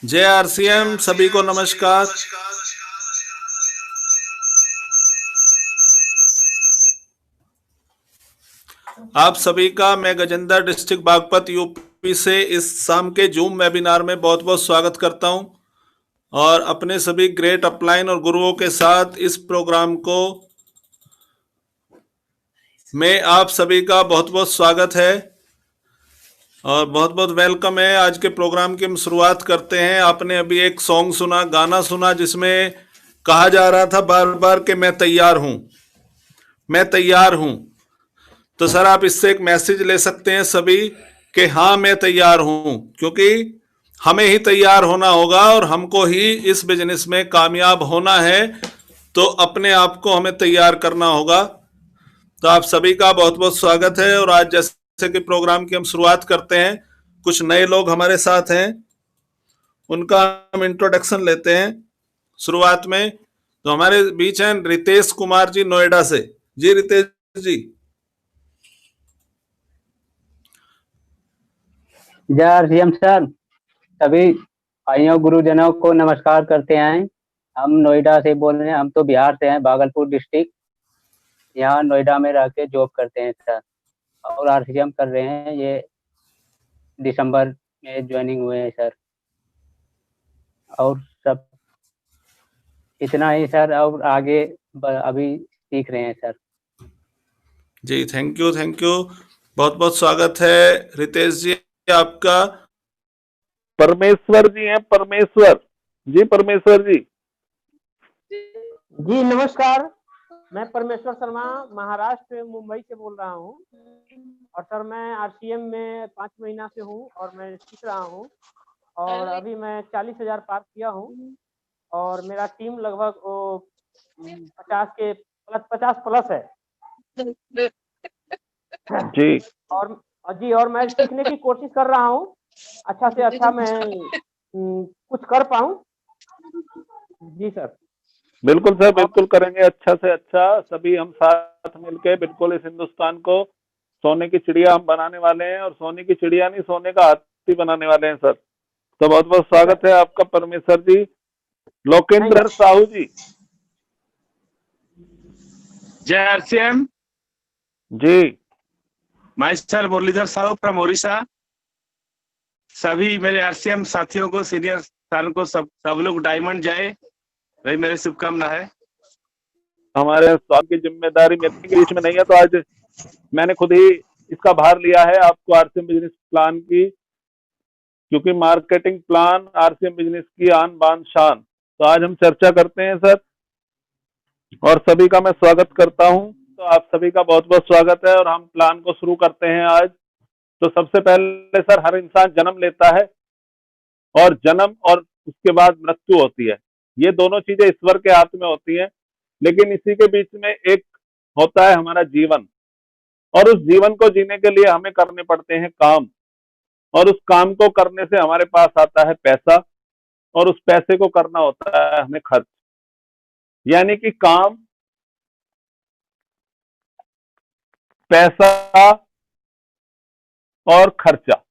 जय आरसीएम सभी को नमस्कार। आप सभी का मैं गजेंद्र डिस्ट्रिक्ट बागपत यूपी से इस शाम के जूम वेबिनार में बहुत बहुत स्वागत करता हूं और अपने सभी ग्रेट अपलाइन और गुरुओं के साथ इस प्रोग्राम को में आप सभी का बहुत बहुत स्वागत है और बहुत बहुत वेलकम है। आज के प्रोग्राम की हम शुरुआत करते हैं। आपने अभी एक सॉन्ग सुना, गाना सुना, जिसमें कहा जा रहा था बार बार कि मैं तैयार हूं, मैं तैयार हूं। तो सर आप इससे एक मैसेज ले सकते हैं सभी कि हाँ मैं तैयार हूं, क्योंकि हमें ही तैयार होना होगा और हमको ही इस बिजनेस में कामयाब होना है, तो अपने आप को हमें तैयार करना होगा। तो आप सभी का बहुत बहुत स्वागत है और आज जैसे कि प्रोग्राम की हम शुरुआत करते हैं, कुछ नए लोग हमारे साथ हैं, उनका हम इंट्रोडक्शन लेते हैं शुरुआत में। तो हमारे बीच हैं रितेश कुमार जी नोएडा से। जी रितेश जी। जय आरसीएम सर, सभी भाइयों गुरुजनों को नमस्कार करते हैं। हम नोएडा से बोल रहे हैं। हम तो बिहार से हैं, भागलपुर डिस्ट्रिक्ट। यहाँ नोएडा में रह के जॉब करते हैं सर, और आरसीएम कर रहे हैं। ये दिसंबर में ज्वाइनिंग हुए हैं सर। और सब इतना ही सर, और आगे अभी सीख रहे हैं सर। जी थैंक यू, थैंक यू। बहुत बहुत स्वागत है रितेश जी आपका। परमेश्वर जी हैं, परमेश्वर जी, परमेश्वर जी। जी नमस्कार, मैं परमेश्वर शर्मा महाराष्ट्र मुंबई से बोल रहा हूँ। और सर मैं आरसीएम में 5 महीना से हूँ और मैं सीख रहा हूँ। और अभी मैं 40,000 पार किया हूँ और मेरा टीम लगभग 50 प्लस है जी। और मैं सीखने की कोशिश कर रहा हूँ। अच्छा से अच्छा मैं कुछ कर पाऊँ। जी सर। बिल्कुल सर, बिल्कुल करेंगे अच्छा से अच्छा। सभी हम साथ मिलके बिल्कुल इस हिंदुस्तान को सोने की चिड़िया हम बनाने वाले हैं, और सोने की चिड़िया नहीं, सोने का हाथी बनाने वाले हैं सर। तो बहुत बहुत स्वागत है आपका परमेश्वर जी। लोकेंद्र साहू जी। जय RCM ji. Mister Muralidhar Sahu from Odisha. सभी मेरे आरसीएम साथियों को, सीनियर साथियों को, सब लोग डायमंड जाए, वही मेरी शुभकामना है। हमारे स्वागत की जिम्मेदारी मेरे बीच में नहीं है, तो आज मैंने खुद ही इसका भार लिया है आपको आरसीएम बिजनेस प्लान की, क्योंकि मार्केटिंग प्लान आरसीएम बिजनेस की आन बान शान। तो आज हम चर्चा करते हैं सर, और सभी का मैं स्वागत करता हूं। तो आप सभी का बहुत बहुत स्वागत है और हम प्लान को शुरू करते हैं आज। तो सबसे पहले सर, हर इंसान जन्म लेता है, और जन्म और उसके बाद मृत्यु होती है। ये दोनों चीजें ईश्वर के हाथ में होती हैं, लेकिन इसी के बीच में एक होता है हमारा जीवन, और उस जीवन को जीने के लिए हमें करने पड़ते हैं काम, और उस काम को करने से हमारे पास आता है पैसा, और उस पैसे को करना होता है हमें खर्च। यानी कि काम, पैसा और खर्चा,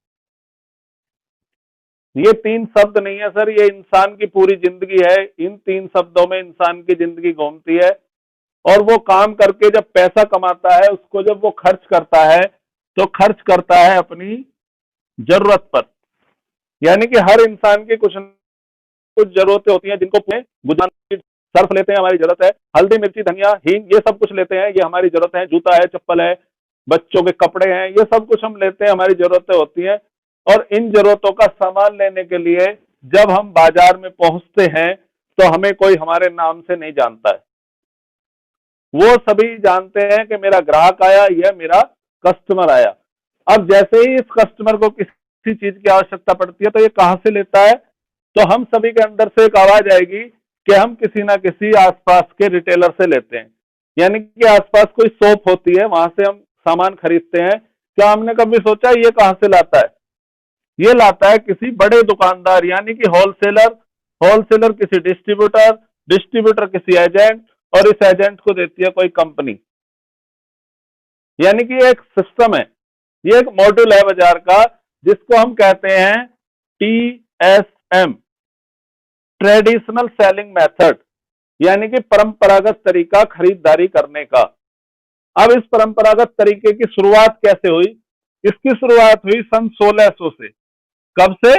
ये 3 शब्द नहीं है सर, ये इंसान की पूरी जिंदगी है। इन 3 शब्दों में इंसान की जिंदगी घूमती है। और वो काम करके जब पैसा कमाता है, उसको जब वो खर्च करता है, तो खर्च करता है अपनी जरूरत पर। यानी कि हर इंसान की कुछ जरूरतें होती हैं जिनको गुजारने। सर्फ लेते हैं, हमारी जरूरत है। हल्दी मिर्ची धनिया हींग, ये सब कुछ लेते हैं, ये हमारी जरूरत है। जूता है, चप्पल है, बच्चों के कपड़े हैं, ये सब कुछ हम लेते हैं, हमारी जरूरतें होती हैं। और इन जरूरतों का सामान लेने के लिए जब हम बाजार में पहुंचते हैं, तो हमें कोई हमारे नाम से नहीं जानता है। वो सभी जानते हैं कि मेरा ग्राहक आया, यह मेरा कस्टमर आया। अब जैसे ही इस कस्टमर को किसी चीज की आवश्यकता पड़ती है, तो ये कहां से लेता है? तो हम सभी के अंदर से एक आवाज आएगी कि हम किसी ना किसी आसपास के रिटेलर से लेते हैं। यानी कि आसपास कोई शॉप होती है, वहां से हम सामान खरीदते हैं। क्या हमने कभी सोचा ये कहां से लाता है? ये लाता है किसी बड़े दुकानदार, यानी कि होलसेलर, होलसेलर किसी डिस्ट्रीब्यूटर, डिस्ट्रीब्यूटर किसी एजेंट, और इस एजेंट को देती है कोई कंपनी। यानी कि एक सिस्टम है, ये एक मॉड्यूल है बाजार का, जिसको हम कहते हैं TSM, ट्रेडिशनल सेलिंग मेथड, यानी कि परंपरागत तरीका खरीदारी करने का। अब इस परंपरागत तरीके की शुरुआत कैसे हुई? इसकी शुरुआत हुई सन 1600 से। कब से?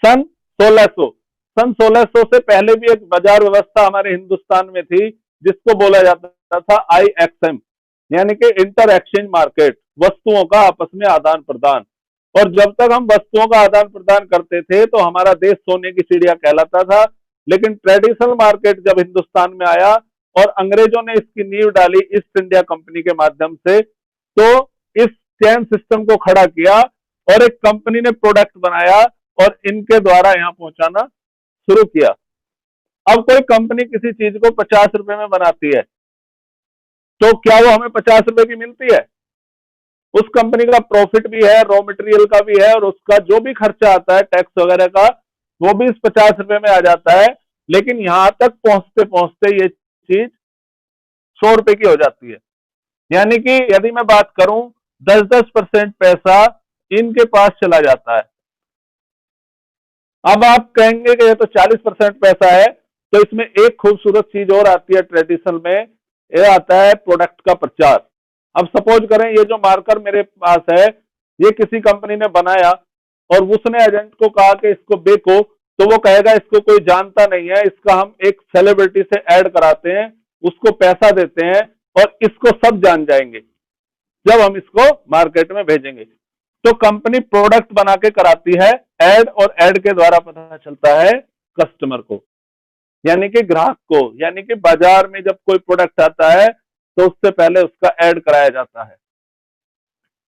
सन 1600। सन 1600 से पहले भी एक बाजार व्यवस्था हमारे हिंदुस्तान में थी जिसको बोला जाता था IXM, यानी कि इंटर एक्सचेंज मार्केट, वस्तुओं का आपस में आदान प्रदान। और जब तक हम वस्तुओं का आदान प्रदान करते थे तो हमारा देश सोने की चिड़िया कहलाता था। लेकिन ट्रेडिशनल मार्केट जब हिंदुस्तान में आया और अंग्रेजों ने इसकी नींव डाली ईस्ट इंडिया कंपनी के माध्यम से, तो इस चेन सिस्टम को खड़ा किया और एक कंपनी ने प्रोडक्ट बनाया और इनके द्वारा यहां पहुंचाना शुरू किया। अब कोई कंपनी किसी चीज को 50 रुपए में बनाती है तो क्या वो हमें 50 रुपए की मिलती है? उस कंपनी का प्रॉफिट भी है, रॉ मटेरियल का भी है, और उसका जो भी खर्चा आता है टैक्स वगैरह का, वो भी इस 50 रुपए में आ जाता है। लेकिन यहां तक पहुंचते पहुंचते ये चीज 100 रुपए की हो जाती है। यानी कि यदि मैं बात करूं 10-10% पैसा इनके पास चला जाता है। अब आप कहेंगे कि ये तो 40% पैसा है, तो इसमें एक खूबसूरत चीज और आती है ट्रेडिशनल में, ये आता है प्रोडक्ट का प्रचार। अब सपोज करें ये जो मार्कर मेरे पास है ये किसी कंपनी ने बनाया और उसने एजेंट को कहा कि इसको बेचो, तो वो कहेगा इसको कोई जानता नहीं है, इसका हम एक सेलिब्रिटी से ऐड कराते हैं, उसको पैसा देते हैं और इसको सब जान जाएंगे जब हम इसको मार्केट में भेजेंगे। तो कंपनी प्रोडक्ट बना के कराती है ऐड, और ऐड के द्वारा पता चलता है कस्टमर को, यानी कि ग्राहक को। यानी कि बाजार में जब कोई प्रोडक्ट आता है तो उससे पहले उसका ऐड कराया जाता है।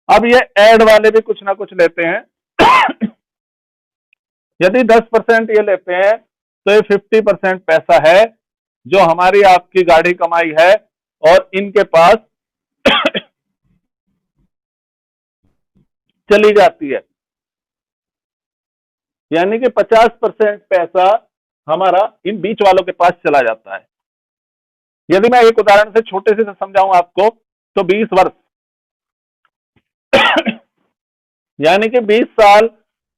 अब ये ऐड वाले भी कुछ ना कुछ लेते हैं। यदि 10% ये लेते हैं तो ये 50% पैसा है जो हमारी आपकी गाड़ी कमाई है और इनके पास चली जाती है। यानी कि 50% पैसा हमारा इन बीच वालों के पास चला जाता है। यदि मैं एक उदाहरण से छोटे से समझाऊं आपको, तो 20 वर्ष यानी कि 20 साल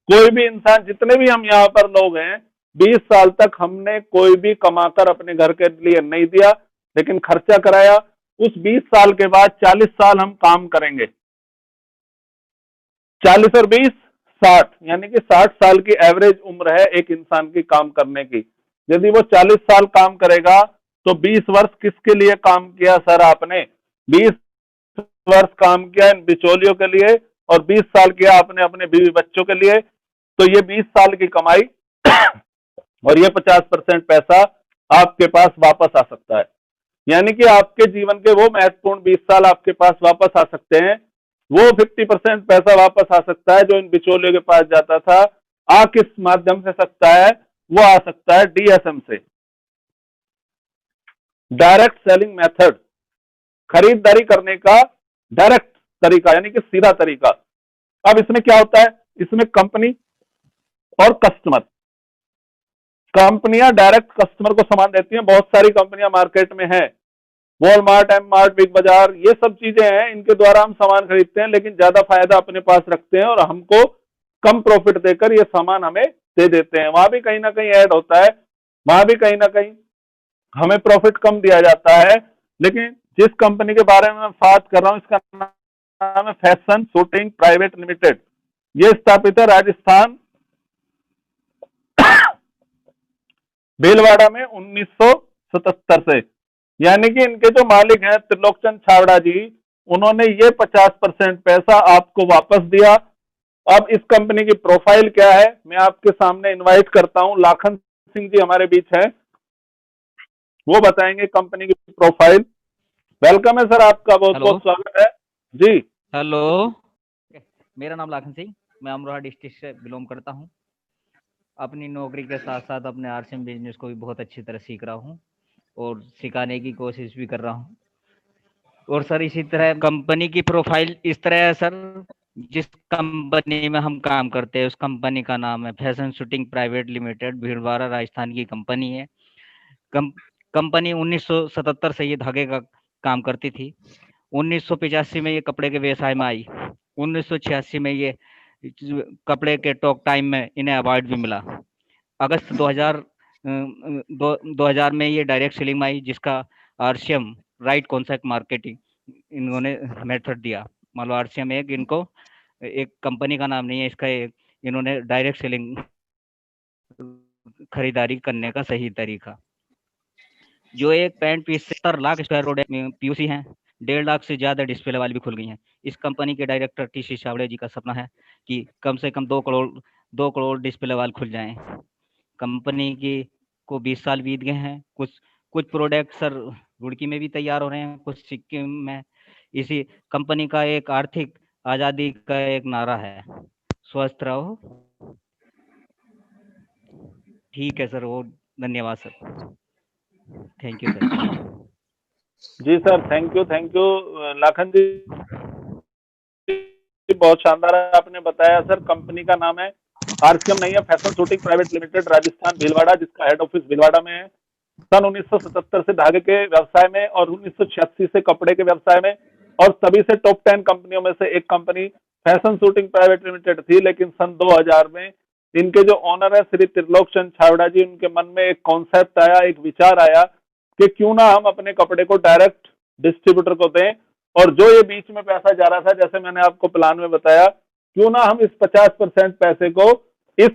कोई भी इंसान, जितने भी हम यहाँ पर लोग हैं, 20 साल तक हमने कोई भी कमाकर अपने घर के लिए नहीं दिया, लेकिन खर्चा कराया। उस 20 साल के बाद 40 साल हम काम करेंगे। 40 और 20 60, यानी कि 60 साल की एवरेज उम्र है एक इंसान की काम करने की। यदि वो 40 साल काम करेगा तो 20 वर्ष किसके लिए काम किया सर आपने? 20 वर्ष काम किया इन बिचौलियों के लिए और 20 साल किया आपने अपने बीवी बच्चों के लिए। तो ये 20 साल की कमाई और ये 50% पैसा आपके पास वापस आ सकता है। यानी कि आपके जीवन के वो महत्वपूर्ण 20 साल आपके पास वापस आ सकते हैं। वो 50% पैसा वापस आ सकता है जो इन बिचौलियों के पास जाता था। आ किस माध्यम से सकता है? वो आ सकता है DSM से, डायरेक्ट सेलिंग मेथड, खरीदारी करने का डायरेक्ट तरीका, यानी कि सीधा तरीका। अब इसमें क्या होता है? इसमें कंपनी और कस्टमर, कंपनियां डायरेक्ट कस्टमर को सामान देती हैं। बहुत सारी कंपनियां मार्केट में हैं, वॉलमार्ट, एम मार्ट, बिग बाजार, ये सब चीजें हैं, इनके द्वारा हम सामान खरीदते हैं, लेकिन ज्यादा फायदा अपने पास रखते हैं और हमको कम प्रॉफिट देकर ये सामान हमें दे देते हैं। वहां भी कहीं ना कहीं ऐड होता है, वहां भी कहीं ना कहीं हमें प्रॉफिट कम दिया जाता है। लेकिन जिस कंपनी के बारे में मैं बात कर रहा हूं इसका नाम है फैशन शूटिंग प्राइवेट लिमिटेड। ये स्थापित है राजस्थान भीलवाड़ा में 1977 से। यानी कि इनके जो मालिक हैं त्रिलोकचंद छावड़ा जी, उन्होंने ये 50% पैसा आपको वापस दिया। अब इस कंपनी की प्रोफाइल क्या है मैं आपके सामने इनवाइट करता हूं, लाखन सिंह जी हमारे बीच हैं, वो बताएंगे कंपनी की प्रोफाइल। वेलकम है सर, आपका बहुत बहुत स्वागत है जी। हेलो, मेरा नाम लाखन सिंह, मैं अमरोहा डिस्ट्रिक्ट से बिलोंग करता हूं। अपनी नौकरी के साथ साथ अपने RCM बिजनेस को भी बहुत अच्छी तरह सीख रहा हूं और सिखाने की कोशिश भी कर रहा हूं। और सर इसी तरह कंपनी की प्रोफाइल इस तरह है सर, जिस कंपनी में हम काम करते हैं उस कंपनी का नाम है fashion shooting private limited, Bhilwara Rajasthan की कंपनी है। कंपनी 1977 से ये धागे का काम करती थी। 1985 में ये कपड़े के व्यवसाय में आई। 1986 में ये कपड़े के टॉक टाइम में इन्हें अवार्ड भी मिला। अगस्त 2000 में ये डायरेक्ट सेलिंग में आई, जिसका आरसीएम राइट कॉन्सेप्ट मार्केटिंग इन्होंने मेथड दिया। मान लो आरसीएम इनको एक कंपनी का नाम नहीं है, इसका इन्होंने डायरेक्ट सेलिंग खरीदारी करने का सही तरीका। जो एक पैंट पीस 70 लाख स्क्वायर रोड पीयूसी हैं, 1.5 लाख से ज्यादा डिस्प्ले वाली भी खुल गई हैं। इस कंपनी के डायरेक्टर टीसी छाबड़े जी का सपना है कि कम से कम 2 करोड़ डिस्प्ले वाल खुल जाएं। कंपनी की को 20 साल बीत गए हैं। कुछ प्रोडक्ट सर रुड़की में भी तैयार हो रहे हैं, कुछ सिक्किम में। इसी कंपनी का एक आर्थिक आजादी का एक नारा है, स्वस्थ रहो। ठीक है सर, वो धन्यवाद सर, थैंक यू सर। जी sir, thank you Lakhan ji, बहुत शानदार आपने बताया सर। कंपनी का नाम है आरसीएम नहीं है, fashion shooting private limited, Rajasthan Bhilwara, जिसका हेड ऑफिस भीलवाड़ा में है। सन 1977 से धागे के व्यवसाय में और 1986 से कपड़े के व्यवसाय में, और सभी से टॉप 10 कंपनियों में से एक company fashion shooting private limited थी। लेकिन सन 2000 में इनके जो ऑनर है श्री त्रिलोक चंद छाबड़ा जी, उनके मन में एक कॉन्सेप्ट आया, एक विचार आया कि क्यों ना हम अपने कपड़े को डायरेक्ट डिस्ट्रीब्यूटर को दें, और जो ये बीच में पैसा जा रहा था, जैसे मैंने आपको प्लान में बताया, क्यों ना हम इस 50% पैसे को इस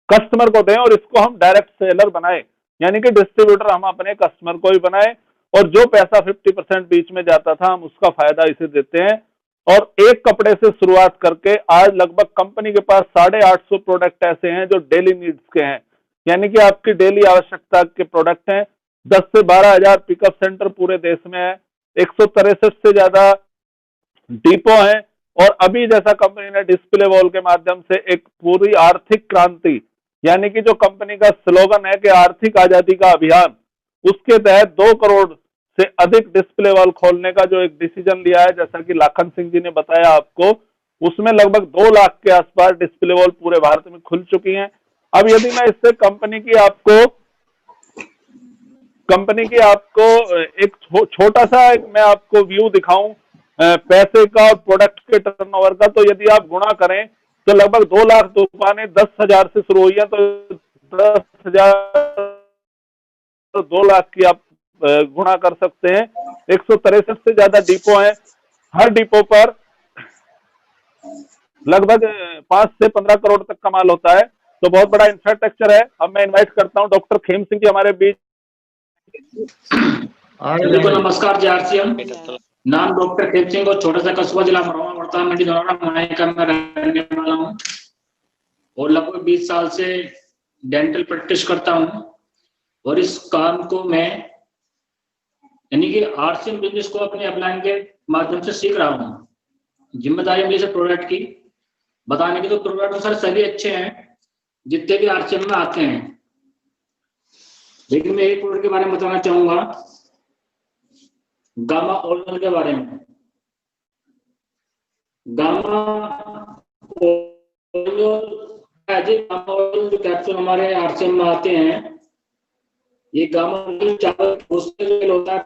कस्टमर को दें और इसको हम डायरेक्ट सेलर बनाए, यानी कि डिस्ट्रीब्यूटर हम अपने कस्टमर को ही बनाए, और जो पैसा 50% बीच में जाता था हम उसका फायदा इसे देते हैं। और एक कपड़े से शुरुआत करके आज लगभग कंपनी के पास 850 प्रोडक्ट ऐसे हैं जो डेली नीड्स के हैं, यानी कि आपकी डेली आवश्यकता के प्रोडक्ट हैं। 10 से 12 हजार पिकअप सेंटर पूरे देश में है, 163 से ज्यादा डिपो हैं, और अभी जैसा कंपनी ने डिस्प्ले वॉल के माध्यम से एक पूरी आर्थिक क्रांति, यानी कि जो कंपनी का स्लोगन है कि आर्थिक आजादी का अभियान, उसके तहत 2 करोड़ से अधिक डिस्प्ले वॉल खोलने का जो एक डिसीजन लिया है, जैसा कि लाखन सिंह जी ने बताया आपको, उसमें लगभग 2 लाख के आसपास डिस्प्ले वॉल पूरे भारत में खुल चुकी हैं। अब यदि मैं इससे कंपनी की आपको एक छोटा सा मैं आपको व्यू दिखाऊं पैसे का और प्रोडक्ट के टर्नओवर का, तो यदि आप गुणा करें तो लगभग 2 लाख दुकानें 10,000 से शुरू हुई है, तो 10,000 तो 2 लाख की आप गुणा कर सकते हैं। 163 से ज्यादा डिपो हैं, हर डिपो पर लगभग 5 से 15 करोड़ तक का माल होता है, तो बहुत बड़ा इंफ्रास्ट्रक्चर है। अब मैं इनवाइट करता हूं डॉक्टर खेम सिंह जी हमारे बीच। देखो, नमस्कार जी। आरसीएम नाम डॉक्टर खेम सिंह और छोटा सा कस्बा जिला मरवा वर्तमान मंडी धनौरा मनाई का मैं रहने वाला हूँ, और लगभग 20 साल से डेंटल प्रैक्टिस करता हूँ, और इस काम को मैं यानी कि आरसीएम बिजनेस को अपने अपलाइन के माध्यम से सीख रहा हूँ। जिम्मेदारी मिली से प्रोडक्ट की बताने की, तो प्रोडक्ट सर सभी अच्छे हैं जितने भी आरसीएम में आते हैं, लेकिन मैं एक प्रोडक्ट के बारे में बताना चाहूंगा, गामा ओरिजिनल के बारे में। गामा ओरिजिनल जो कैप्सूल हमारे आरसीएम में आते हैं, ये गामा ओरिजिनल चावल उससे जो होता है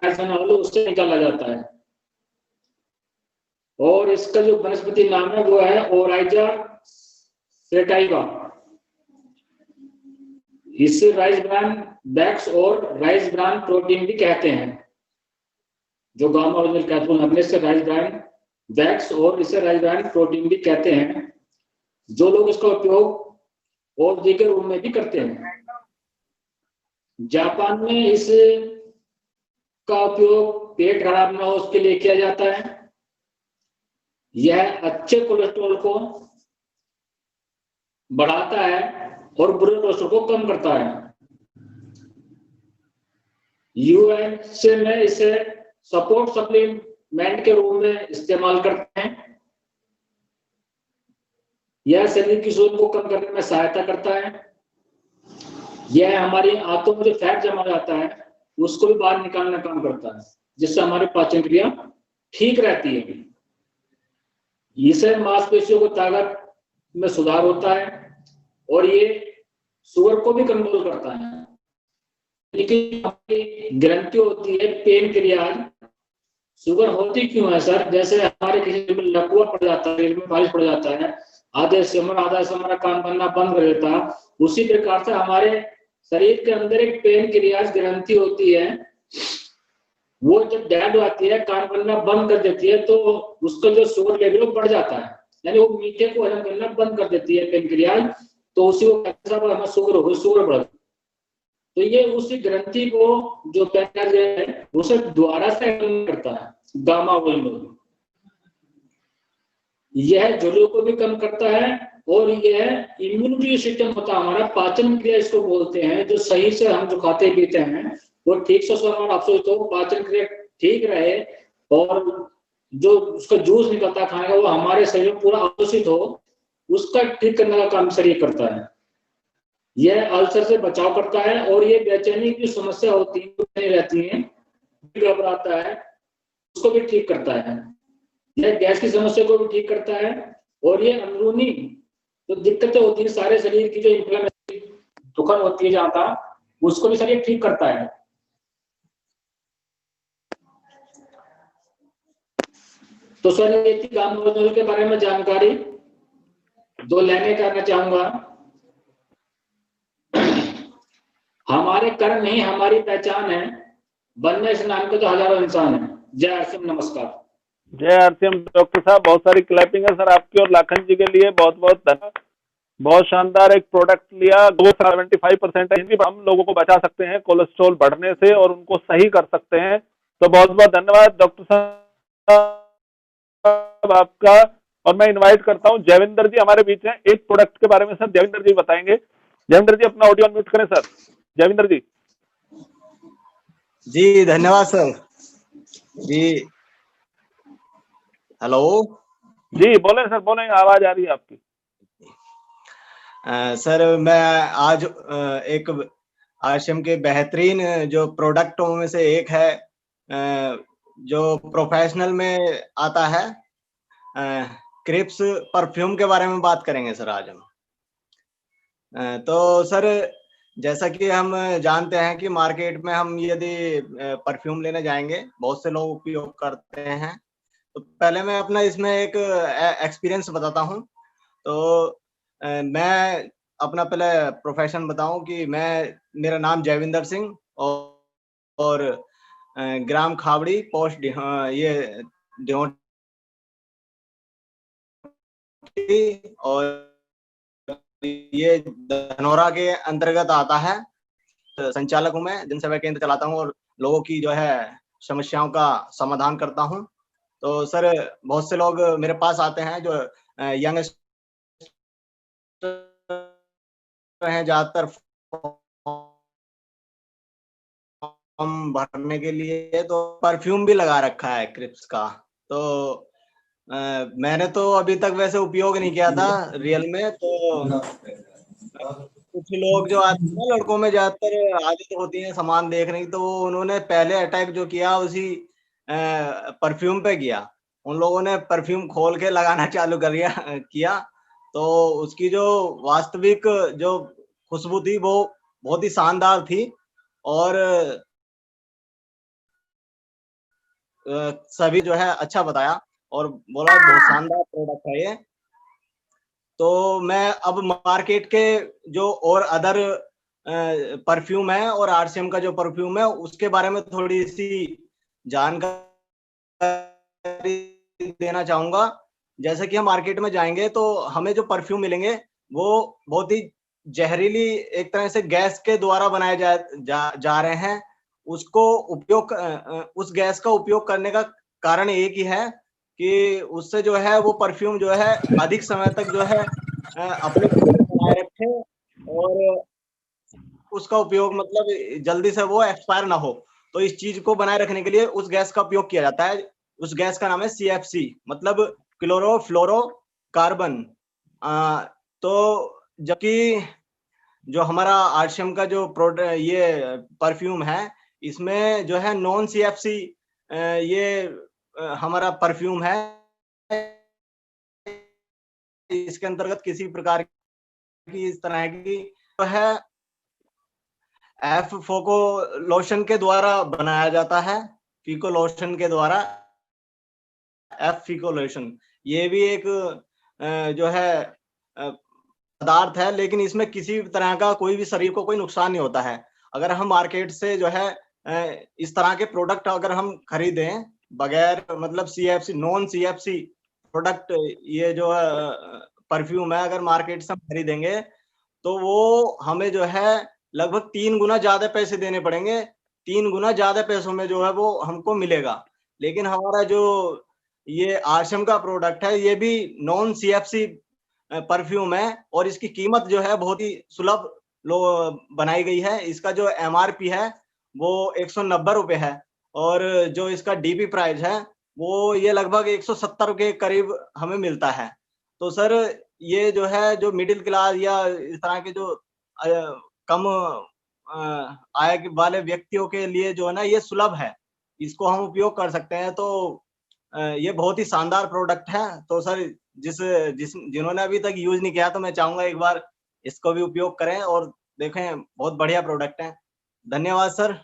उससे निकाला जाता है, और इसका जो वनस्पति नाम है वो है ओराइजा सेटाइवा। इसे राइस ब्रान वैक्स और राइस ब्रान प्रोटीन भी कहते हैं। जो गामा ओरिजिनल कैप्सूल हमने से राइस ब्रान वैक्स और इसे राइस ब्रान प्रोटीन भी कहते हैं। जो लोग इसका उपयोग और दीगर रूप में भी करते हैं। जापान में इस का उपयोग पेट खराब ना हो उसके लिए किया जाता है। यह अच्छे कोलेस्ट्रॉल को बढ़ाता है और बुरे कोलेस्ट्रॉल को कम करता है। यूएसए में इसे सपोर्ट सप्लीमेंट के रूप में इस्तेमाल करते हैं। यह शरीर की सूजन को कम करने में सहायता करता है। यह हमारी आंतों में जो फैट जमा जाता है उसको भी बाहर निकालने का काम करता है, जिससे हमारी पाचन क्रिया ठीक रहती है। इससे मांसपेशियों को ताकत में सुधार होता है और ये शुगर को भी कंट्रोल करता है। लेकिन ग्रंथि होती है पेन क्रियाज, शुगर होती क्यों है सर? जैसे हमारे किसी में लकवा पड़ जाता है, शरीर में बारिश पड़ जाता है, आधे से हमारा काम करना बंद कर देता है। उसी प्रकार से हमारे शरीर के अंदर एक पेनक्रियाज ग्रंथि होती है, वो जब डेड होती है, काम करना बंद कर देती है, तो उसका जो शुगर लेवल बढ़ जाता है, यानी वो मीठे को हजम करना बंद कर देती है पेनक्रियाज। तो उसी को हमें शुगर बढ़, तो ये उसी ग्रंथि को जो पेनक्रियाज है उसे द्वारा से करता है गामा ओलिगो। यह जलों को भी कम करता है और यह इम्यूनिटी सिस्टम होता है हमारा, पाचन क्रिया इसको बोलते हैं, जो सही से हम जो खाते पीते हैं वो ठीक से अवशोषित हो, पाचन क्रिया ठीक रहे और जो उसका जूस निकलता है खाने का वो हमारे शरीर में पूरा अवशोषित हो, उसका ठीक करने का काम शरीर करता है। यह अल्सर से बचाव करता है और ये बेचैनी की समस्या होती है रहती है, घबराता है, उसको भी ठीक करता है। यह गैस की समस्या को भी ठीक करता है और ये अंदरूनी जो दिक्कतें होती है सारे शरीर की, जो इन्फ्लेमेशन दुखन होती है जहाँ था, उसको भी शरीर ठीक करता है। तो सर ये थी गामा ओलिगो के बारे में जानकारी, 2 लाइनें करना चाहूंगा। हमारे कर्म ही हमारी पहचान है, बनने से नाम के तो हजारों इंसान है। जय आरसीएम, नमस्कार। जय आरसीएम डॉक्टर साहब, बहुत सारी क्लैपिंग है सर आपकी और लाखन जी के लिए बहुत बहुत धन्यवाद। बहुत शानदार एक प्रोडक्ट लिया, वो 75% है, हम लोगों को बचा सकते हैं कोलेस्ट्रॉल बढ़ने से और उनको सही कर सकते हैं। तो बहुत बहुत धन्यवाद डॉक्टर साहब आपका। और मैं इनवाइट करता हूं जयविंदर जी हमारे बीच में, एक प्रोडक्ट के बारे में सर जयविंदर जी बताएंगे। जयविंदर जी अपना ऑडियो अनम्यूट करें सर। जयविंदर जी। जी धन्यवाद सर जी। हेलो जी बोले सर, बोले, आवाज आ रही है आपकी। सर मैं आज एक आरसीएम के बेहतरीन जो प्रोडक्टों में से एक है, जो प्रोफेशनल में आता है, क्रिप्स परफ्यूम के बारे में बात करेंगे सर आज हम। तो सर जैसा कि हम जानते हैं कि मार्केट में हम यदि परफ्यूम लेने जाएंगे, बहुत से लोग उपयोग करते हैं। तो पहले मैं अपना इसमें एक एक्सपीरियंस बताता हूँ। तो मैं अपना पहले प्रोफेशन बताऊं कि मेरा नाम जयविंदर सिंह और ग्राम खावड़ी, पोस्ट ये डिहोटी और ये धनौरा के अंतर्गत आता है। संचालक हूं मैं, जनसेवा केंद्र चलाता हूं और लोगों की जो है समस्याओं का समाधान करता हूं। तो सर बहुत से लोग मेरे पास आते हैं जो यंग हैं, ज्यादातर फॉर्म भरने के लिए, तो परफ्यूम भी लगा रखा है क्रिप्स का। तो मैंने तो अभी तक वैसे उपयोग नहीं किया था रियल में। तो कुछ लोग जो आते हैं, लड़कों में ज्यादातर आदत होती है सामान देखने की, तो उन्होंने पहले अटैक जो किया उसी परफ्यूम पे किया। उन लोगों ने परफ्यूम खोल के लगाना चालू किया। तो उसकी जो वास्तविक जो खुशबू थी वो बहुत ही शानदार थी और सभी जो है अच्छा बताया और बोला बहुत शानदार प्रोडक्ट है ये। तो मैं अब मार्केट के जो और अदर परफ्यूम है और आरसीएम का जो परफ्यूम है उसके बारे में थोड़ी सी जानकारी देना चाहूंगा। जैसे कि हम मार्केट में जाएंगे तो हमें जो परफ्यूम मिलेंगे वो बहुत ही जहरीली एक तरह से गैस के द्वारा बनाए जा रहे हैं। उसको उपयोग उस गैस का उपयोग करने का कारण एक ही है कि उससे जो है वो परफ्यूम जो है अधिक समय तक जो है अपने बनाए रखे और उसका उपयोग मतलब जल्दी से वो एक्सपायर ना हो। तो इस चीज को बनाए रखने के लिए उस गैस का उपयोग किया जाता है। उस गैस का नाम है CFC, मतलब क्लोरोफ्लोरोकार्बन। तो जबकि जो हमारा आरसीएम का जो प्रोडक्ट ये परफ्यूम है, इसमें जो है नॉन CFC ये हमारा परफ्यूम है। इसके अंतर्गत किसी प्रकार की इस तरह की तो है फीको लोशन के द्वारा बनाया जाता है, फीको लोशन के द्वारा, फीको लोशन। ये भी एक जो है पदार्थ है, लेकिन इसमें किसी तरह का कोई भी शरीर को कोई नुकसान नहीं होता है। अगर हम मार्केट से जो है इस तरह के प्रोडक्ट अगर हम खरीदें बगैर मतलब CFC नॉन CFC प्रोडक्ट, ये जो परफ्यूम है, अगर मार्केट से हम खरीदेंगे तो वो हमें जो है लगभग 3 गुना ज्यादा पैसे देने पड़ेंगे। 3 गुना ज्यादा पैसों में जो है वो हमको मिलेगा। लेकिन हमारा जो ये आरसीएम का प्रोडक्ट है, ये भी नॉन CFC परफ्यूम है और इसकी कीमत जो है बहुत ही सुलभ बनाई गई है। इसका जो MRP है वो 190 रुपए है और जो इसका DP प्राइस है वो ये लगभग 170 के करीब हमें मिलता है। तो सर ये जो है जो मिडिल क्लास या इस तरह के जो कम आय वाले व्यक्तियों के लिए जो है ना ये सुलभ है, इसको हम उपयोग कर सकते हैं। तो ये बहुत ही शानदार प्रोडक्ट है। तो सर जिन्होंने अभी तक यूज नहीं किया तो मैं चाहूंगा एक बार इसको भी उपयोग करें और देखें, बहुत बढ़िया प्रोडक्ट है। धन्यवाद सर,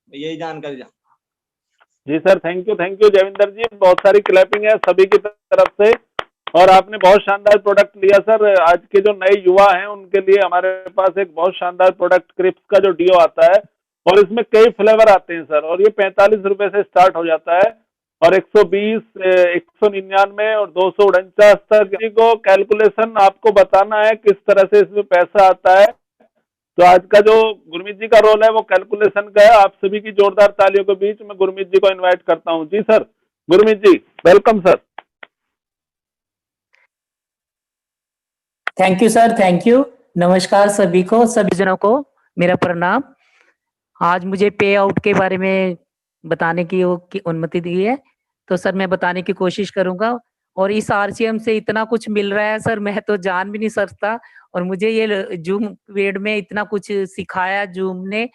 यही जानकारी जी सर, थैंक यू जयविंदर जी, बहुत सारी क्लैपिंग है सभी की तरफ से और आपने बहुत शानदार प्रोडक्ट लिया सर। आज के जो नए युवा हैं उनके लिए हमारे पास एक बहुत शानदार प्रोडक्ट क्रिप्स का जो डीओ आता है और इसमें कई फ्लेवर आते हैं सर और ये 45 रुपए से स्टार्ट हो जाता है और 120, 199 और 249 तक को कैलकुलेशन आपको बताना है किस तरह से इसमें पैसा आता है। तो आज का जो गुरमीत जी का रोल है वो कैलकुलेशन का है। आप सभी की जोरदार तालियों के बीच में गुरमीत जी को इनवाइट करता हूं। जी sir, Gurmeet ji welcome sir. Thank you sir, thank you. नमस्कार सभी को, सभी जनों को मेरा प्रणाम। आज मुझे पे आउट के बारे में बताने की अनुमति दी है तो सर मैं बताने की कोशिश करूंगा। और इस आरसीएम से इतना कुछ मिल रहा है सर, मैं तो जान भी नहीं सकता। और मुझे ये जूम वेड में इतना कुछ सिखाया जूम ने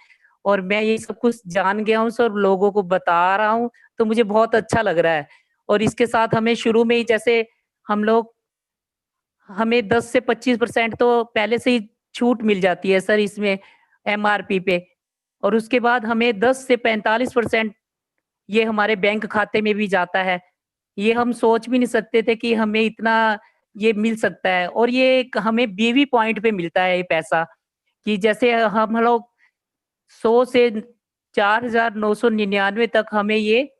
और मैं ये सब कुछ जान गया हूँ सर, लोगों को बता रहा हूँ तो मुझे बहुत अच्छा लग रहा है। और इसके साथ हमें शुरू में ही जैसे हमें 10 से 25% तो पहले से ही छूट मिल जाती है सर इसमें MRP पे, और उसके बाद हमें 10 से 45% ये हमारे बैंक खाते में भी जाता है। ये हम सोच भी नहीं सकते थे कि हमें इतना ये मिल सकता है। और ये हमें BV पॉइंट पे मिलता है ये पैसा, कि जैसे हम लोग 100 से 4,999 तक हमें ये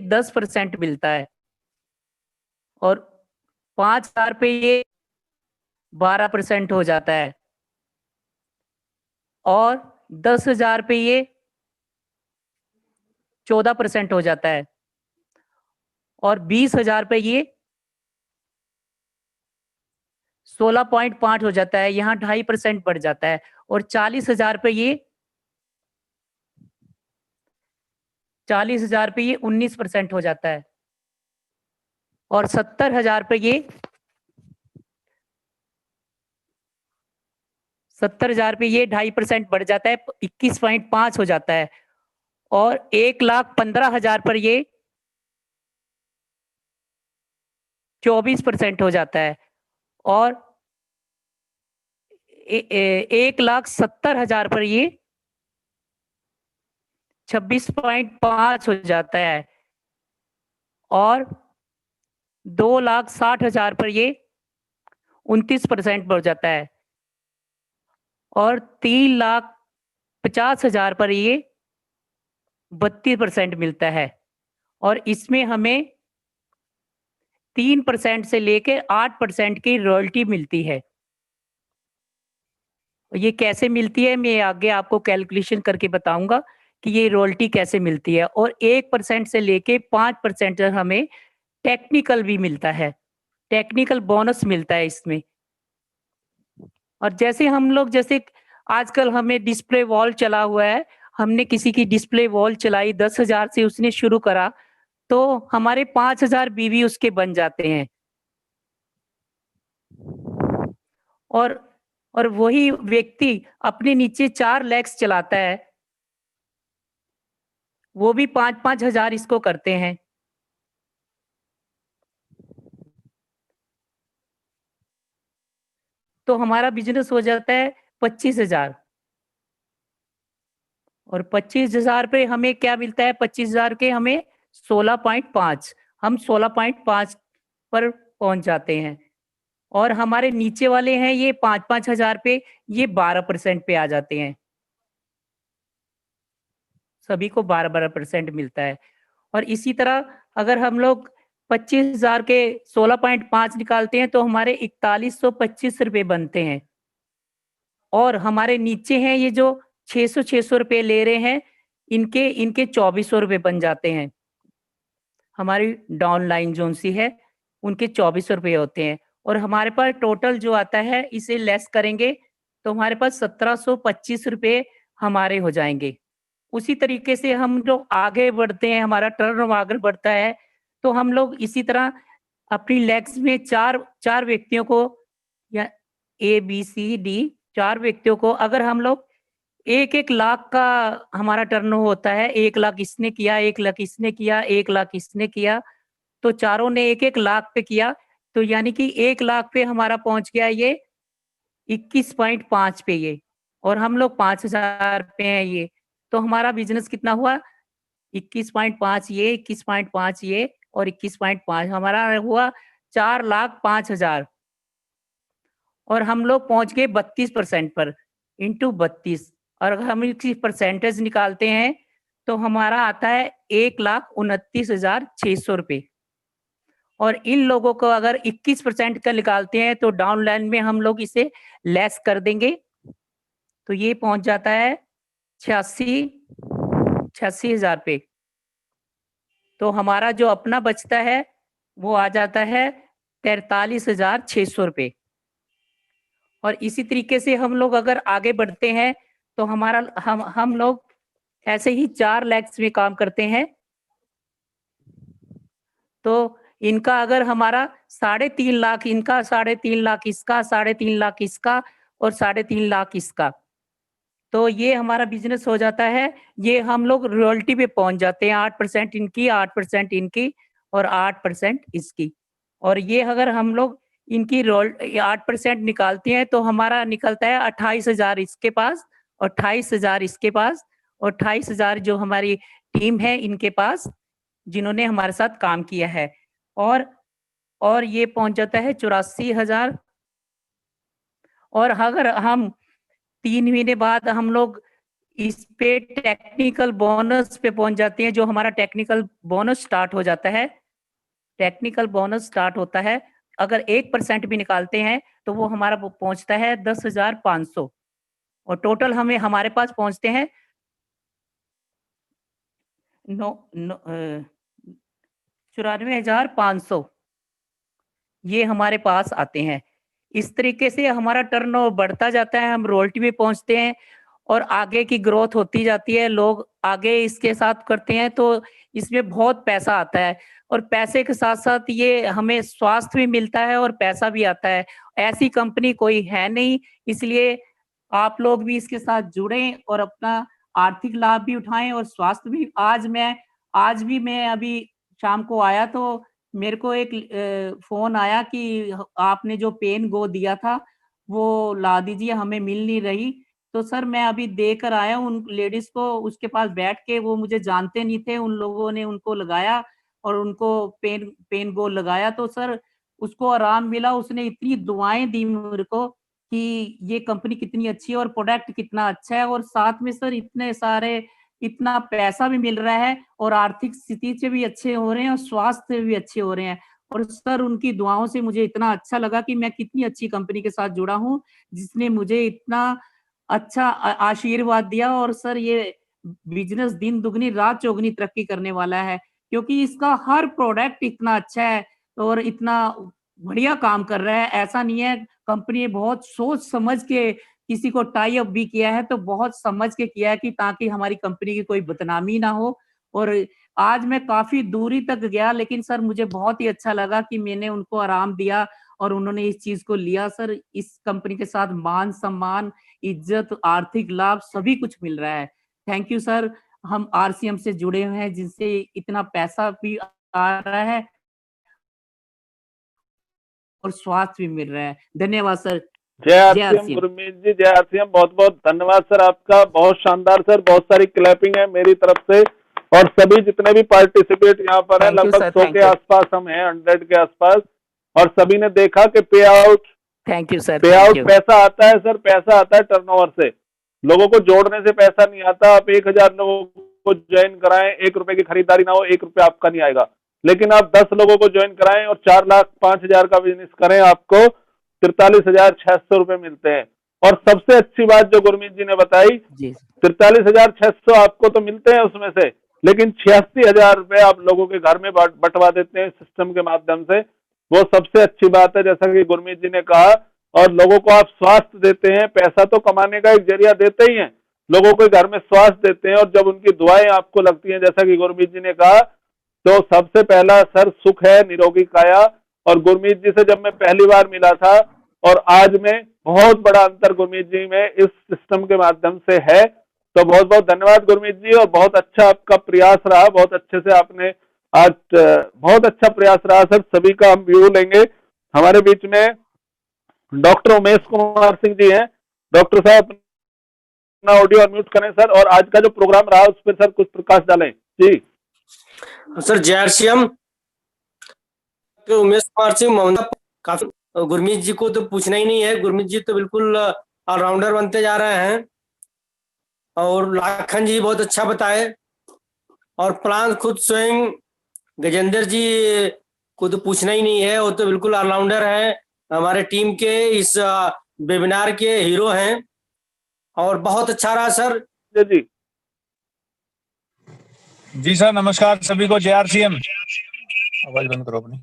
10% मिलता है और 5,000 पे ये 12% हो जाता है और 10,000 पे ये 14% हो जाता है और 20,000 पे ये 16.5 हो जाता है, यहाँ 2.5% बढ़ जाता है और 40,000 पे ये 19% हो जाता है और 70,000 पे ये 2.5% बढ़ जाता है, 21.5 हो जाता है और 1,15,000 पर ये 24% हो जाता है और 1,70,000 पर ये 26.5 हो जाता है और 2,60,000 पर ये 29% बढ़ जाता है और 3,50,000 पर ये 32% मिलता है और इसमें हमें 3% से लेकर 8% की रॉयल्टी मिलती है। ये कैसे मिलती है मैं आगे आपको कैलकुलेशन करके बताऊंगा कि ये रॉयल्टी कैसे मिलती है। और 1% से लेके 5% हमें टेक्निकल भी मिलता है, टेक्निकल बोनस मिलता है इसमें। और जैसे हम लोग जैसे आजकल हमें डिस्प्ले वॉल चला हुआ है, हमने किसी की डिस्प्ले वॉल चलाई 10,000 से उसने शुरू करा तो हमारे 5,000 BV उसके बन जाते हैं और वही व्यक्ति अपने नीचे 4 लैक्स चलाता है, वो भी 5-5 हजार इसको करते हैं। तो हमारा बिजनेस हो जाता है 25,000 और 25,000 पे हमें क्या मिलता है, 25,000 के हमें 16.5, हम 16.5 पर पहुंच जाते हैं और हमारे नीचे वाले हैं ये 5-5 हजार पे, ये 12% पे आ जाते हैं। सभी को 12% मिलता है। और इसी तरह अगर हम लोग 25,000 के 16.5 निकालते हैं तो हमारे 4125 रुपए बनते हैं। और हमारे नीचे हैं ये जो 600 रुपए ले रहे हैं, इनके 2400 रुपए बन जाते हैं। हमारी डाउन लाइन जोन सी है, उनके 2400 रुपए होते हैं। और हमारे पास टोटल जो आता है इसे लेस करेंगे तो हमारे पास 1725 रुपए हमारे हो जाएंगे। उसी तरीके से हम लोग आगे बढ़ते हैं, हमारा टर्न आगे बढ़ता है, तो हम लोग इसी तरह अपनी लेग्स में चार व्यक्तियों को, या ABCD 4 व्यक्तियों को, अगर हम लोग 1-1 लाख का हमारा टर्न होता है, 1 लाख इसने किया, 1 लाख इसने किया, 1 लाख इसने किया, तो चारों ने 1-1 लाख पे किया, तो यानी कि 1 लाख पे हमारा पहुंच गया ये 21.5 पे ये, और हम लोग 5,000 पे हैं ये, तो हमारा बिजनेस कितना हुआ? 21.5 ये, 21.5 ये और 21.5 हमारा हुआ 4,05,000। और हम लोग पहुंच गए 32% पर, इंटू 32। और अगर हम इसकी परसेंटेज निकालते हैं तो हमारा आता है 1,29,600 रुपये। और इन लोगों को अगर 21% का निकालते हैं तो डाउन लाइन में हम लोग इसे लेस कर देंगे, तो ये पहुंच जाता है 86,000 पे। तो हमारा जो अपना बचता है वो आ जाता है 43,600 रुपये। और इसी तरीके से हम लोग अगर आगे बढ़ते हैं तो हमारा हम लोग ऐसे ही 4 लैक्स में काम करते हैं। तो इनका अगर हमारा 3.5 लाख इनका, 3.5 लाख इसका, 3.5 लाख इसका और 3.5 लाख इसका, तो ये हमारा बिजनेस हो जाता है। ये हम लोग रॉयल्टी पे पहुंच जाते हैं, 8% इनकी, 8% इनकी और 8% इसकी। और ये अगर हम लोग इनकी 8% निकालते हैं तो हमारा निकलता है 28,000 इसके पास और 28,000 इसके पास और 28,000 जो हमारी टीम है इनके पास, जिन्होंने हमारे साथ काम किया है। और ये पहुंच जाता है 84,000। और अगर हम 3 महीने बाद हम लोग इस पे टेक्निकल बोनस पे पहुंच जाते हैं, जो हमारा टेक्निकल बोनस स्टार्ट हो जाता है। टेक्निकल बोनस स्टार्ट होता है, अगर 1% भी निकालते हैं तो वो हमारा पहुंचता है 10,500। और टोटल हमारे पास पहुंचते हैं 94,500, ये हमारे पास आते हैं। इस तरीके से हमारा टर्नओवर बढ़ता जाता है, हम रॉयल्टी में पहुंचते हैं और आगे की ग्रोथ होती जाती है। लोग आगे इसके साथ करते हैं तो इसमें बहुत पैसा आता है, और पैसे के साथ साथ ये हमें स्वास्थ्य भी मिलता है और पैसा भी आता है। ऐसी कंपनी कोई है नहीं, इसलिए आप लोग भी इसके साथ जुड़ें और अपना आर्थिक लाभ भी उठाएं और स्वास्थ्य भी। आज भी मैं अभी शाम को आया तो मेरे को एक फोन आया कि आपने जो पेन गो दिया था वो ला दीजिए, हमें मिल नहीं रही। तो सर मैं अभी देकर आया उन लेडीज को, उसके पास बैठ के, वो मुझे जानते नहीं थे, उन लोगों ने उनको लगाया और उनको पेन गो लगाया, तो सर उसको आराम मिला। उसने इतनी दुआएं दी मेरे को कि ये कंपनी कितनी अच्छी है और प्रोडक्ट कितना अच्छा है, और साथ में सर इतना पैसा भी मिल रहा है और आर्थिक स्थिति से भी अच्छे हो रहे हैं और स्वास्थ्य भी अच्छे हो रहे हैं। और सर उनकी दुआओं से मुझे इतना अच्छा लगा कि मैं कितनी अच्छी कंपनी के साथ जुड़ा हूँ, जिसने मुझे इतना अच्छा आशीर्वाद दिया। और सर ये बिजनेस दिन दुगनी रात चौगनी तरक्की करने वाला है, क्योंकि इसका हर प्रोडक्ट इतना अच्छा है और इतना बढ़िया काम कर रहा है। ऐसा नहीं है, कंपनी ने बहुत सोच समझ के किसी को टाई अप भी किया है, तो बहुत समझ के किया है कि ताकि हमारी कंपनी की कोई बदनामी ना हो। और आज मैं काफी दूरी तक गया, लेकिन सर मुझे बहुत ही अच्छा लगा कि मैंने उनको आराम दिया और उन्होंने इस चीज को लिया। सर इस कंपनी के साथ मान सम्मान, इज्जत, आर्थिक लाभ सभी कुछ मिल रहा है। Thank you sir. हम RCM से जुड़े हुए हैं, जिनसे इतना पैसा भी आ रहा है और स्वास्थ्य भी मिल रहा है। धन्यवाद सर। जय RCM गुरमीत जी, जय RCM। बहुत बहुत धन्यवाद सर आपका, बहुत शानदार सर। बहुत सारी क्लैपिंग है मेरी तरफ से, और सभी जितने भी पार्टिसिपेट यहाँ पर है, लगभग 100 के आसपास हम हैं, 100 के आसपास। और सभी ने देखा कि पे आउट थैंक यू सर, पे थैंक आउट यू। पैसा आता है सर, पैसा आता है टर्नओवर से, लोगों को जोड़ने से पैसा नहीं आता। आप 1000 लोगों को ज्वाइन कराएं, 1 रुपए की खरीदारी ना हो, 1 रुपया आपका नहीं आएगा। लेकिन आप 10 लोगों को ज्वाइन कराएं और 4,05,000 का बिजनेस करें, आपको 43,600 रुपए मिलते हैं। और सबसे अच्छी बात जो गुरमीत जी ने बताई, जी 43,600 आपको तो मिलते हैं उसमें से, लेकिन 86,000 रुपए आप लोगों के घर में बंटवा देते हैं सिस्टम के माध्यम से। वो सबसे अच्छी बात है, जैसा कि गुरमीत जी ने कहा। और लोगों को आप स्वास्थ्य देते हैं, पैसा तो कमाने का एक जरिया देते ही हैं, लोगों को घर में स्वास्थ्य देते हैं। और जब उनकी दुआएं आपको लगती हैं, जैसा कि गुरमीत जी ने कहा, तो सबसे पहला सर सुख है निरोगी काया। और गुरमीत जी से जब मैं पहली बार मिला था और आज में बहुत बड़ा अंतर गुरमीत जी में इस सिस्टम के माध्यम से है। तो बहुत बहुत धन्यवाद गुरमीत जी, और बहुत अच्छा आपका प्रयास रहा, बहुत अच्छे से आपने आज बहुत अच्छा प्रयास रहा सर। सभी का हम व्यू लेंगे। हमारे बीच में डॉक्टर उमेश कुमार सिंह जी हैं। डॉक्टर साहब अपना ऑडियो अनम्यूट करें सर, और आज का जो प्रोग्राम रहा उस पर सर कुछ प्रकाश डालें जी। सर JRCM उमेश कुमार सिंह मोहम्मद, काफी गुरमीत जी को तो पूछना ही नहीं है, गुरमीत जी तो बिल्कुल ऑलराउंडर बनते जा रहे हैं। और लाखन जी बहुत अच्छा बताए, और प्लान खुद स्वयं गजेंद्र जी को तो पूछना ही नहीं है, वो तो बिल्कुल ऑलराउंडर है, हमारे टीम के इस वेबिनार के हीरो हैं। और बहुत अच्छा रहा सर। जी जी सर, नमस्कार सभी को। JRCM, आवाज बंद करो अपनी।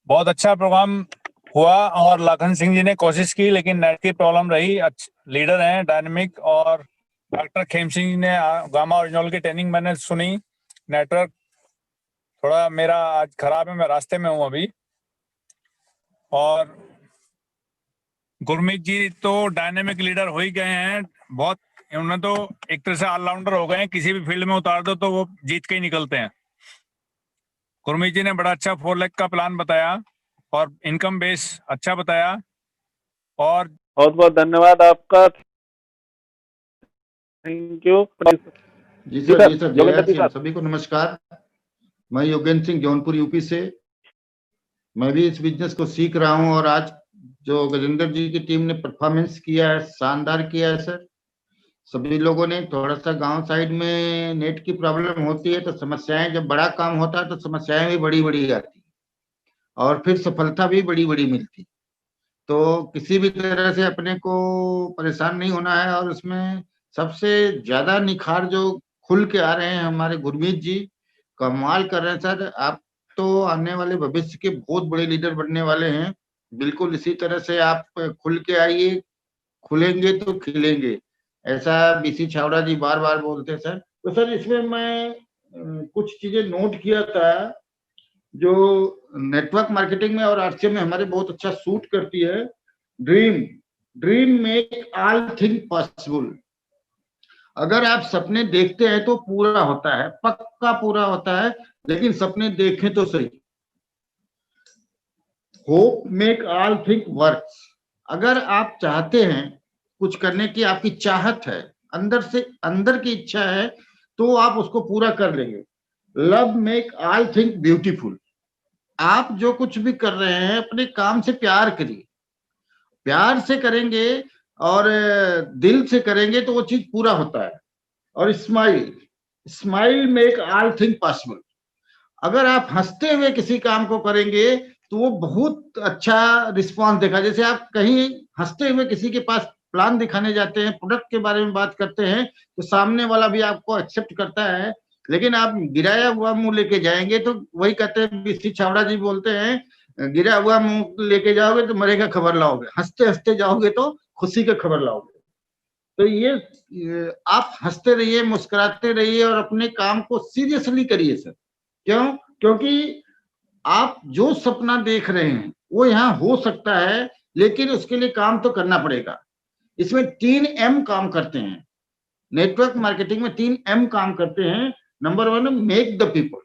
बहुत अच्छा प्रोग्राम हुआ और लाखन सिंह जी ने कोशिश की, लेकिन नेट की प्रॉब्लम रही। लीडर हैं डायनेमिक, और डॉक्टर खेम सिंह जी ने गामा ओरिजिनल की ट्रेनिंग मैंने सुनी। नेटवर्क थोड़ा मेरा आज खराब है, मैं रास्ते में हूँ अभी। और गुरमीत जी तो डायनेमिक लीडर हो ही गए हैं, बहुत उन्हें तो एक तरह से ऑलराउंडर हो गए हैं, किसी भी फील्ड में उतार दो तो वो जीत के ही निकलते हैं। गुरमीत जी ने बड़ा अच्छा 4 लाख का प्लान बताया और इनकम बेस अच्छा बताया। और बहुत बहुत धन्यवाद आपका, थैंक यू। जी सर, जी सर, योगेंद्र जी JRCM सभी को नमस्कार। मैं योगेंद्र सिंह जौनपुर यूपी से। मैं भी इस बिजनेस को सीख रहा हूं, और आज जो गजेंद्र जी की टीम ने परफॉर्मेंस किया है, शानदार किया है सर। सभी लोगों ने, थोड़ा सा गांव साइड में नेट की प्रॉब्लम होती है तो समस्याएं, जब बड़ा काम होता है तो समस्याएं भी बड़ी बड़ी आती और फिर सफलता भी बड़ी बड़ी मिलती। तो किसी भी तरह से अपने को परेशान नहीं होना है। और उसमें सबसे ज्यादा निखार जो खुल के आ रहे हैं हमारे गुरमीत जी, कमाल कर रहे हैं सर। आप तो आने वाले भविष्य के बहुत बड़े लीडर बनने वाले हैं। बिल्कुल इसी तरह से आप खुल के आइए, खुलेंगे तो खिलेंगे, ऐसा BC छावड़ा जी बार बार बोलते हैं सर। तो सर इसमें मैं कुछ चीजें नोट किया था जो नेटवर्क मार्केटिंग में और RCM में हमारे बहुत अच्छा सूट करती है। Dream make all thing possible. अगर आप सपने देखते हैं तो पूरा होता है, पक्का पूरा होता है, लेकिन सपने देखें तो सही। Hope make all thing works. अगर आप चाहते हैं कुछ करने की, आपकी चाहत है, अंदर से अंदर की इच्छा है, तो आप उसको पूरा कर लेंगे। Love make all thing beautiful. आप जो कुछ भी कर रहे हैं अपने काम से प्यार करिए, प्यार से करेंगे और दिल से करेंगे तो वो चीज पूरा होता है। और smile make all thing possible. अगर आप हंसते हुए किसी काम को करेंगे तो वो बहुत अच्छा रिस्पॉन्स देगा। जैसे आप कहीं हंसते हुए किसी के पास प्लान दिखाने जाते हैं, प्रोडक्ट के बारे में बात करते हैं, तो सामने वाला भी आपको एक्सेप्ट करता है। लेकिन आप गिराया हुआ मुंह लेके जाएंगे तो वही कहते हैं, BC छावड़ा जी बोलते हैं, गिरा हुआ मुंह लेके जाओगे तो मरे का खबर लाओगे, हंसते हंसते जाओगे तो खुशी का खबर लाओगे। तो ये आप हंसते रहिए, मुस्कुराते रहिए और अपने काम को सीरियसली करिए सर। क्यों? क्योंकि आप जो सपना देख रहे हैं वो यहाँ हो सकता है, लेकिन उसके लिए काम तो करना पड़ेगा। इसमें 3 M काम करते हैं। नेटवर्क मार्केटिंग में 3 M काम करते हैं। Number 1, make the people.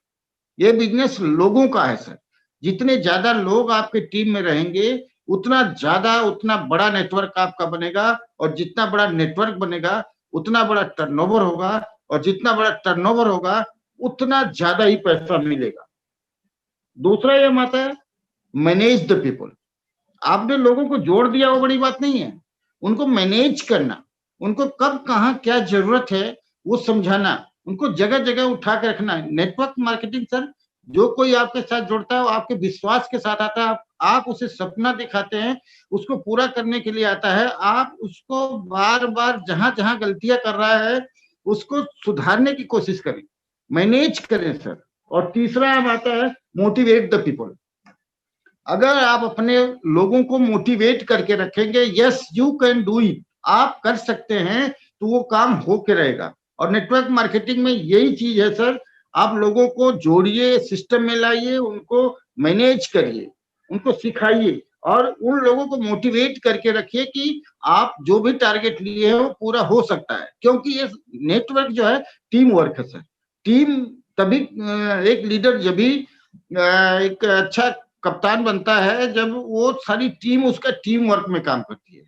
ये बिजनेस लोगों का है सर। जितने ज्यादा लोग आपके टीम में रहेंगे उतना बड़ा नेटवर्क आपका बनेगा, और जितना बड़ा नेटवर्क बनेगा उतना बड़ा टर्नओवर होगा, और जितना बड़ा टर्नओवर होगा उतना ज्यादा ही पैसा मिलेगा। दूसरा ये आता है मैनेज द पीपल। आपने लोगों को जोड़ दिया वो बड़ी बात नहीं है, उनको मैनेज करना, उनको कब कहाँ क्या जरूरत है वो समझाना, उनको जगह जगह उठा के रखना। नेटवर्क मार्केटिंग सर, जो कोई आपके साथ जुड़ता है वो आपके विश्वास के साथ आता है, आप उसे सपना दिखाते हैं, उसको पूरा करने के लिए आता है, आप उसको बार बार जहां जहां गलतियां कर रहा है उसको सुधारने की कोशिश करें, मैनेज करें सर। और तीसरा अब आता है मोटिवेट द पीपल। अगर आप अपने लोगों को मोटिवेट करके रखेंगे, yes you can do it, आप कर सकते हैं, तो वो काम होके रहेगा। और नेटवर्क मार्केटिंग में यही चीज है सर, आप लोगों को जोड़िए, सिस्टम में लाइए, उनको मैनेज करिए, उनको सिखाइए और उन लोगों को मोटिवेट करके रखिए कि आप जो भी टारगेट लिए हैं वो पूरा हो सकता है। क्योंकि ये नेटवर्क जो है टीम वर्क है सर। टीम तभी एक लीडर जब भी एक अच्छा कप्तान बनता है जब वो सारी टीम उसका टीम वर्क में काम करती है।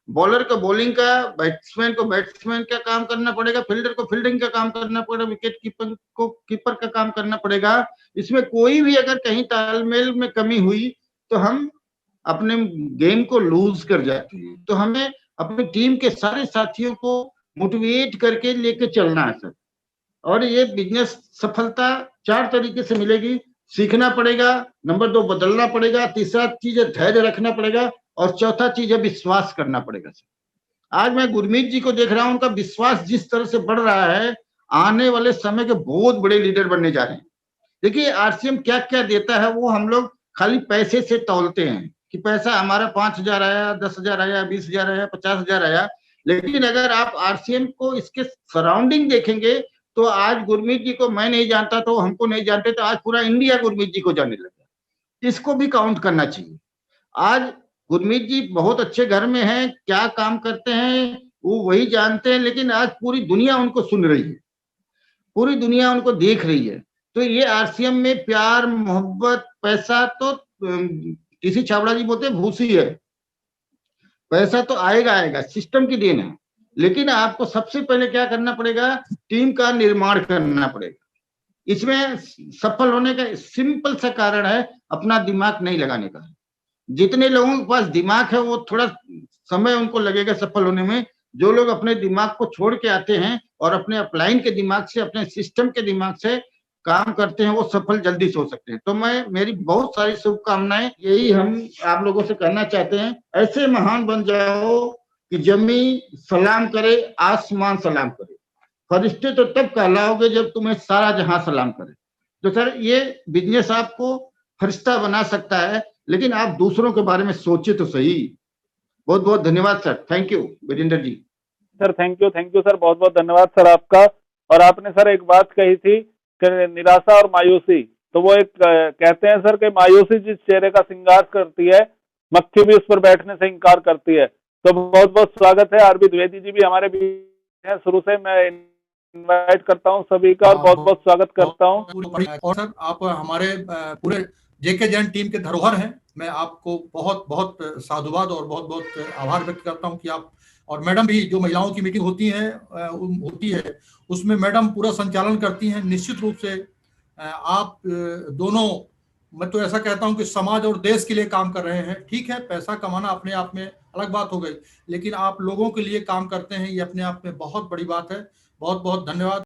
बॉलर को बॉलिंग का, बैट्समैन को बैट्समैन का काम करना पड़ेगा, फील्डर को फील्डिंग का काम करना पड़ेगा, विकेट कीपर को कीपर का काम करना पड़ेगा। इसमें कोई भी अगर कहीं तालमेल में कमी हुई तो हम अपने गेम को लूज कर जाते हैं। तो हमें अपनी टीम के सारे साथियों को मोटिवेट करके लेके चलना है सर। और ये बिजनेस सफलता 4 तरीके से मिलेगी। सीखना पड़ेगा, नंबर 2 बदलना पड़ेगा, तीसरा चीज है धैर्य रखना पड़ेगा और चौथा चीज है विश्वास करना पड़ेगा सर। आज मैं गुरमीत जी को देख रहा हूं, उनका विश्वास जिस तरह से बढ़ रहा है, आने वाले समय के बहुत बड़े लीडर बनने जा रहे हैं। देखिए आरसीएम क्या क्या देता है वो हम लोग खाली पैसे से तौलते हैं कि पैसा हमारा 5,000 आया, 10,000 आया, 20,000 आया, 50,000 आया। लेकिन अगर आप आरसीएम को इसके सराउंडिंग देखेंगे तो आज गुरमीत जी को मैं नहीं जानता, तो हमको नहीं जानते, तो आज पूरा इंडिया गुरमीत जी को जानने लगा। इसको भी काउंट करना चाहिए। आज गुरमीत जी बहुत अच्छे घर में हैं, क्या काम करते हैं वो वही जानते हैं, लेकिन आज पूरी दुनिया उनको सुन रही है, पूरी दुनिया उनको देख रही है। तो ये आरसीएम में प्यार, मोहब्बत, पैसा तो किसी छाबड़ा जी बोलते हैं भूसी है, पैसा तो आएगा आएगा, सिस्टम की देन है। लेकिन आपको सबसे पहले क्या करना पड़ेगा, टीम का निर्माण करना पड़ेगा। इसमें सफल होने का सिंपल सा कारण है अपना दिमाग नहीं लगाने का। जितने लोगों के पास दिमाग है वो थोड़ा समय उनको लगेगा सफल होने में। जो लोग अपने दिमाग को छोड़ के आते हैं और अपने अपलाइन के दिमाग से, अपने सिस्टम के दिमाग से काम करते हैं, वो सफल जल्दी से हो सकते हैं। तो मैं, मेरी बहुत सारी शुभकामनाएं, यही हम आप लोगों से कहना चाहते हैं। ऐसे महान बन जाओ कि जमी सलाम करे, आसमान सलाम करे, फरिश्ते तो तब कहलाओगे जब तुम्हें सारा जहां सलाम करे। तो सर ये बिजनेस आपको फरिश्ता बना सकता है, लेकिन आप दूसरों के बारे में सोचे तो सही। बहुत बहुत धन्यवाद sir, thank you Virendra ji. Sir thank you sir, बहुत बहुत धन्यवाद सर आपका। और आपने सर एक बात कही थी कि निराशा और मायूसी, तो वो एक कहते हैं सर कि मायूसी जिस चेहरे का श्रृंगार करती है, मक्खी भी उस पर बैठने से इंकार करती है। तो बहुत बहुत स्वागत है। आरबी द्विवेदी जी भी हमारे बीच हैं, शुरू से मैं इनवाइट करता हूँ सभी का और बहुत बहुत स्वागत करता हूँ। और सर आप हमारे पूरे जेके जैन टीम के धरोहर हैं। मैं आपको बहुत बहुत साधुवाद और बहुत बहुत आभार व्यक्त करता हूं कि आप, और मैडम भी, जो महिलाओं की मीटिंग होती है उसमें मैडम पूरा संचालन करती हैं। निश्चित रूप से आप दोनों, मैं तो ऐसा कहता हूं कि समाज और देश के लिए काम कर रहे हैं। ठीक है, पैसा कमाना अपने आप में अलग बात हो गई, लेकिन आप लोगों के लिए काम करते हैं, ये अपने आप में बहुत बड़ी बात है। बहुत बहुत धन्यवाद।